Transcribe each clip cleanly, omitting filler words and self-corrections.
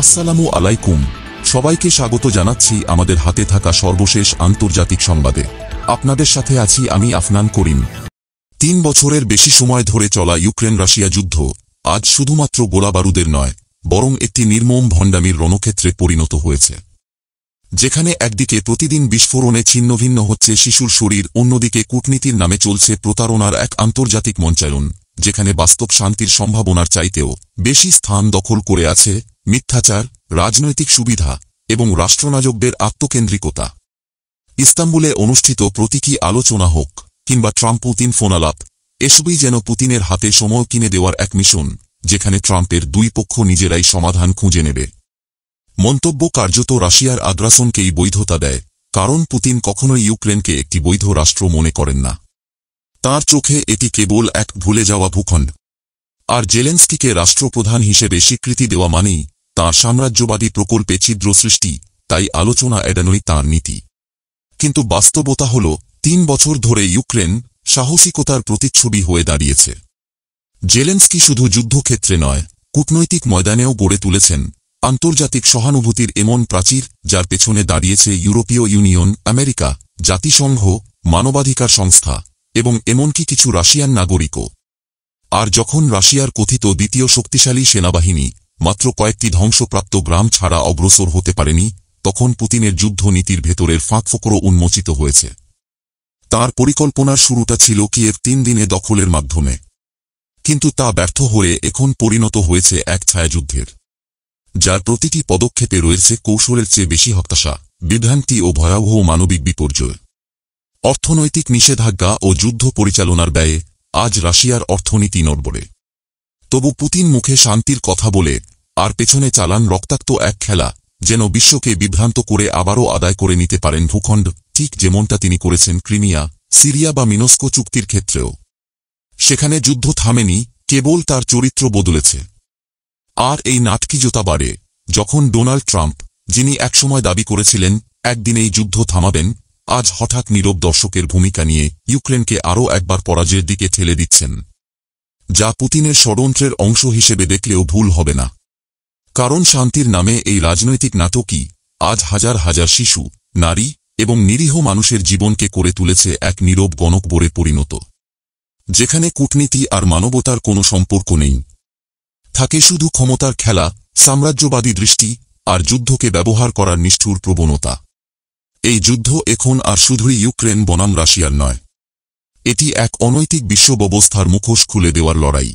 আসসালামু আলাইকুম, সবাইকে স্বাগত জানাচ্ছি আমাদের হাতে থাকা সর্বশেষ আন্তর্জাতিক সংবাদে। আপনাদের সাথে আছি আমি আফনান করিম। ৩ বছরের বেশি সময় ধরে চলা ইউক্রেন রাশিয়া যুদ্ধ আজ শুধুমাত্র গোলাবারুদের নয়, বরং একটি নির্মম ভণ্ডামির রণক্ষেত্রে পরিণত হয়েছে, যেখানে একদিকে প্রতিদিন বিস্ফোরণে ছিন্নভিন্ন হচ্ছে শিশুর শরীর, অন্যদিকে কূটনীতির নামে চলছে প্রতারণার এক আন্তর্জাতিক মঞ্চায়ন, যেখানে বাস্তব শান্তির সম্ভাবনার চাইতেও বেশি স্থান দখল করে আছে মিথ্যাচার, রাজনৈতিক সুবিধা এবং রাষ্ট্রনায়কদের আত্মকেন্দ্রিকতা। ইস্তাম্বুলে অনুষ্ঠিত প্রতীকী আলোচনা হোক কিংবা ট্রাম্প পুতিন ফোনালাপ, এসবই যেন পুতিনের হাতে সময় কিনে দেওয়ার এক মিশন, যেখানে ট্রাম্পের দুই পক্ষ নিজেরাই সমাধান খুঁজে নেবে। মন্তব্য কার্যত রাশিয়ার আগ্রাসনকেই বৈধতা দেয়, কারণ পুতিন কখনোই ইউক্রেনকে একটি বৈধ রাষ্ট্র মনে করেন না। তাঁর চোখে এটি কেবল এক ভুলে যাওয়া ভূখণ্ড। আর জেলেনস্কিকে রাষ্ট্রপ্রধান হিসেবে স্বীকৃতি দেওয়া মানেই তাঁর সাম্রাজ্যবাদী প্রকল্পে ছিদ্র সৃষ্টি, তাই আলোচনা এড়ানোই তাঁর নীতি। কিন্তু বাস্তবতা হল ৩ বছর ধরে ইউক্রেন সাহসিকতার প্রতিচ্ছবি হয়ে দাঁড়িয়েছে। জেলেনস্কি শুধু যুদ্ধক্ষেত্রে নয়, কূটনৈতিক ময়দানেও গড়ে তুলেছেন আন্তর্জাতিক সহানুভূতির এমন প্রাচীর, যার পেছনে দাঁড়িয়েছে ইউরোপীয় ইউনিয়ন, আমেরিকা, জাতিসংঘ, মানবাধিকার সংস্থা এবং এমনকি কিছু রাশিয়ান নাগরিকও। আর যখন রাশিয়ার কথিত দ্বিতীয় শক্তিশালী সেনাবাহিনী মাত্র কয়েকটি ধ্বংসপ্রাপ্ত গ্রাম ছাড়া অগ্রসর হতে পারেনি, তখন পুতিনের যুদ্ধনীতির ভেতরের ফাঁকফোকরও উন্মোচিত হয়েছে। তার পরিকল্পনার শুরুটা ছিল কিয়েভ ৩ দিনে দখলের মাধ্যমে, কিন্তু তা ব্যর্থ হয়ে এখন পরিণত হয়েছে এক ছায়াযুদ্ধের, যার প্রতিটি পদক্ষেপে রয়েছে কৌশলের চেয়ে বেশি হতাশা, বিভ্রান্তি ও ভয়াবহ মানবিক বিপর্যয়। অর্থনৈতিক নিষেধাজ্ঞা ও যুদ্ধ পরিচালনার ব্যয়ে আজ রাশিয়ার অর্থনীতি নড়বড়ে। তবু পুতিন মুখে শান্তির কথা বলে আর পেছনে চালান রক্তাক্ত এক খেলা, যেন বিশ্বকে বিভ্রান্ত করে আবারও আদায় করে নিতে পারেন ভূখণ্ড, ঠিক যেমনটা তিনি করেছেন ক্রিমিয়া, সিরিয়া বা মিনস্কো চুক্তির ক্ষেত্রেও। সেখানে যুদ্ধ থামেনি, কেবল তার চরিত্র বদলেছে। আর এই নাটকীয়তা বাড়ে যখন ডোনাল্ড ট্রাম্প, যিনি একসময় দাবি করেছিলেন একদিনেই যুদ্ধ থামাবেন, আজ হঠাৎ নীরব দর্শকের ভূমিকা নিয়ে ইউক্রেনকে আরও একবার পরাজয়ের দিকে ঠেলে দিচ্ছেন, যা পুতিনের ষড়যন্ত্রের অংশ হিসেবে দেখলেও ভুল হবে না। কারণ শান্তির নামে এই রাজনৈতিক নাটকই আজ হাজার হাজার শিশু, নারী এবং নিরীহ মানুষের জীবনকে করে তুলেছে এক নীরব গণকবরে পরিণত, যেখানে কূটনীতি আর মানবতার কোনো সম্পর্ক নেই। থাকে শুধু ক্ষমতার খেলা, সাম্রাজ্যবাদী দৃষ্টি আর যুদ্ধকে ব্যবহার করার নিষ্ঠুর প্রবণতা। এই যুদ্ধ এখন আর শুধুই ইউক্রেন বনাম রাশিয়ার নয়, এটি এক অনৈতিক বিশ্ব ব্যবস্থার মুখোশ খুলে দেওয়ার লড়াই,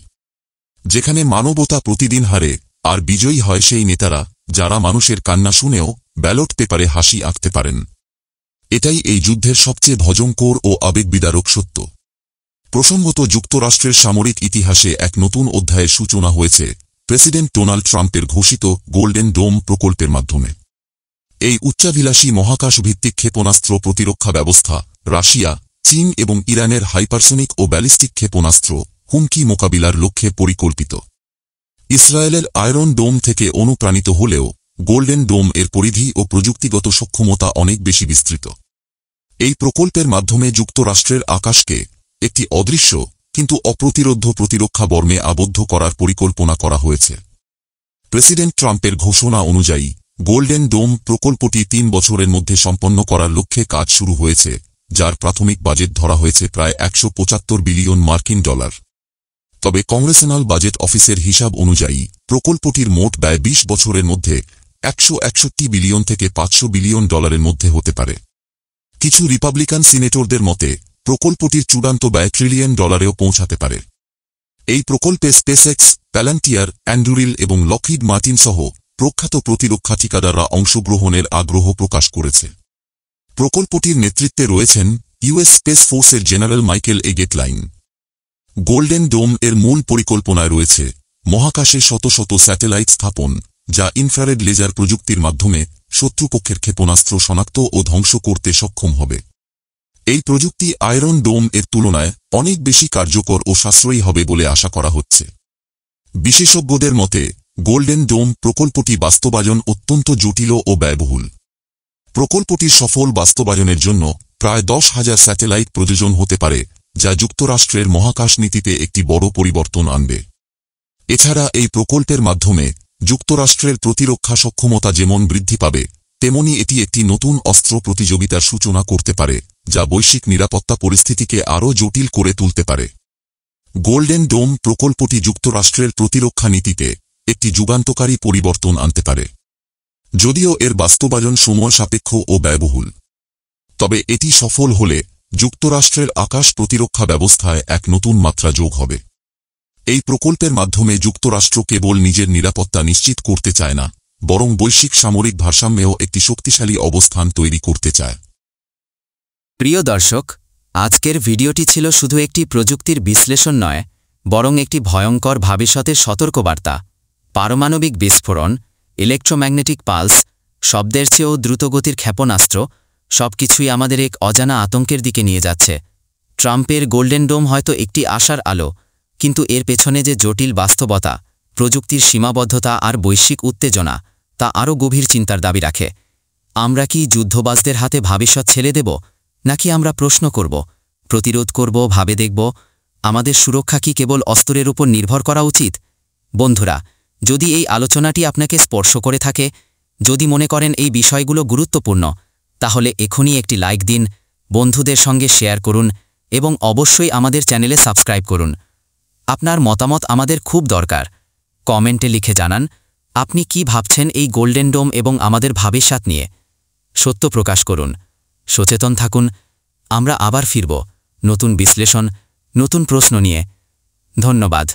যেখানে মানবতা প্রতিদিন হারে আর বিজয়ী হয় সেই নেতারা যারা মানুষের কান্না শুনেও ব্যালট পেপারে হাসি আঁকতে পারেন। এটাই এই যুদ্ধের সবচেয়ে ভয়ঙ্কর ও আবেগবিদারক সত্য। প্রসঙ্গত, যুক্তরাষ্ট্রের সামরিক ইতিহাসে এক নতুন অধ্যায়ের সূচনা হয়েছে প্রেসিডেন্ট ডোনাল্ড ট্রাম্পের ঘোষিত গোল্ডেন ডোম প্রকল্পের মাধ্যমে। এই উচ্চাভিলাষী মহাকাশভিত্তিক ক্ষেপণাস্ত্র প্রতিরক্ষা ব্যবস্থা রাশিয়া, চীন এবং ইরানের হাইপারসোনিক ও ব্যালিস্টিক ক্ষেপণাস্ত্র হুমকি মোকাবিলার লক্ষ্যে পরিকল্পিত। ইসরায়েলের আয়রন ডোম থেকে অনুপ্রাণিত হলেও গোল্ডেন ডোম এর পরিধি ও প্রযুক্তিগত সক্ষমতা অনেক বেশি বিস্তৃত। এই প্রকল্পের মাধ্যমে যুক্তরাষ্ট্রের আকাশকে একটি অদৃশ্য কিন্তু অপ্রতিরোধ্য প্রতিরক্ষা বর্মে আবদ্ধ করার পরিকল্পনা করা হয়েছে। প্রেসিডেন্ট ট্রাম্পের ঘোষণা অনুযায়ী গোল্ডেন ডোম প্রকল্পটি ৩ বছরের মধ্যে সম্পন্ন করার লক্ষ্যে কাজ শুরু হয়েছে, যার প্রাথমিক বাজেট ধরা হয়েছে প্রায় ১৭৫ বিলিয়ন মার্কিন ডলার। তবে কংগ্রেশনাল বাজেট অফিসের হিসাব অনুযায়ী প্রকল্পটির মোট ব্যয় ২০ বছরের মধ্যে ১৬১ বিলিয়ন থেকে ৫০০ বিলিয়ন ডলারের মধ্যে হতে পারে। কিছু রিপাবলিকান সিনেটরদের মতে প্রকল্পটির চূড়ান্ত ব্যয় ট্রিলিয়ন ডলারেও পৌঁছাতে পারে। এই প্রকল্পে স্পেসএক্স, প্যালান্টিয়ার, অ্যান্ডুরিল এবং লকহিড মার্টিন সহ প্রখ্যাত প্রতিরক্ষা ঠিকাদাররা অংশগ্রহণের আগ্রহ প্রকাশ করেছে। প্রকল্পটির নেতৃত্বে রয়েছেন ইউএস স্পেস ফোর্সের জেনারেল মাইকেল এ গেটলাইন। গোল্ডেন ডোম এর মূল পরিকল্পনায় রয়েছে মহাকাশে শত শত স্যাটেলাইট স্থাপন, যা ইনফ্রারেড লেজার প্রযুক্তির মাধ্যমে শত্রুপক্ষের ক্ষেপণাস্ত্র শনাক্ত ও ধ্বংস করতে সক্ষম হবে। এই প্রযুক্তি আয়রন ডোম এর তুলনায় অনেক বেশি কার্যকর ও সাশ্রয়ী হবে বলে আশা করা হচ্ছে। বিশেষজ্ঞদের মতে গোল্ডেন ডোম প্রকল্পটি বাস্তবায়ন অত্যন্ত জটিল ও ব্যয়বহুল। প্রকল্পটির সফল বাস্তবায়নের জন্য প্রায় ১০,০০০ স্যাটেলাইট প্রয়োজন হতে পারে, যা যুক্তরাষ্ট্রের মহাকাশ নীতিতে একটি বড় পরিবর্তন আনবে। এছাড়া এই প্রকল্পের মাধ্যমে যুক্তরাষ্ট্রের প্রতিরক্ষা সক্ষমতা যেমন বৃদ্ধি পাবে, তেমনি এটি একটি নতুন অস্ত্র প্রতিযোগিতার সূচনা করতে পারে, যা বৈশ্বিক নিরাপত্তা পরিস্থিতিকে আরও জটিল করে তুলতে পারে। গোল্ডেন ডোম প্রকল্পটি যুক্তরাষ্ট্রের প্রতিরক্ষা নীতিতে একটি যুগান্তকারী পরিবর্তন আনতে পারে। যদিও এর বাস্তবায়ন সময় সাপেক্ষ ও ব্যয়বহুল, তবে এটি সফল হলে যুক্তরাষ্ট্রের আকাশ প্রতিরক্ষা ব্যবস্থায় এক নতুন মাত্রা যোগ হবে। এই প্রকল্পের মাধ্যমে যুক্তরাষ্ট্র কেবল নিজের নিরাপত্তা নিশ্চিত করতে চায় না, বরং বৈশ্বিক সামরিক ভারসাম্যেও একটি শক্তিশালী অবস্থান তৈরি করতে চায়। প্রিয় দর্শক, আজকের ভিডিওটি ছিল শুধু একটি প্রযুক্তির বিশ্লেষণ নয়, বরং একটি ভয়ঙ্কর ভবিষ্যতের সতর্কবার্তা। পারমাণবিক বিস্ফোরণ, ইলেকট্রোম্যাগনেটিক পালস, শব্দের চেয়েও দ্রুতগতির ক্ষেপণাস্ত্র, সবকিছুই আমাদের এক অজানা আতঙ্কের দিকে নিয়ে যাচ্ছে। ট্রাম্পের গোল্ডেন ডোম হয়তো একটি আশার আলো, কিন্তু এর পেছনে যে জটিল বাস্তবতা, প্রযুক্তির সীমাবদ্ধতা আর বৈশ্বিক উত্তেজনা, তা আরও গভীর চিন্তার দাবি রাখে। আমরা কি যুদ্ধবাজদের হাতে ভবিষ্যৎ ছেড়ে দেব, নাকি আমরা প্রশ্ন করব, প্রতিরোধ করব, ভাবে দেখব আমাদের সুরক্ষা কি কেবল অস্ত্রের উপর নির্ভর করা উচিত? বন্ধুরা, যদি এই আলোচনাটি আপনাকে স্পর্শ করে থাকে, যদি মনে করেন এই বিষয়গুলো গুরুত্বপূর্ণ, তাহলে এখনই একটি লাইক দিন, বন্ধুদের সঙ্গে শেয়ার করুন এবং অবশ্যই আমাদের চ্যানেলে সাবস্ক্রাইব করুন। আপনার মতামত আমাদের খুব দরকার। কমেন্টে লিখে জানান আপনি কি ভাবছেন এই গোল্ডেন ডোম এবং আমাদের ভবিষ্যৎ নিয়ে। সত্য প্রকাশ করুন, সচেতন থাকুন। আমরা আবার ফিরব নতুন বিশ্লেষণ, নতুন প্রশ্ন নিয়ে। ধন্যবাদ।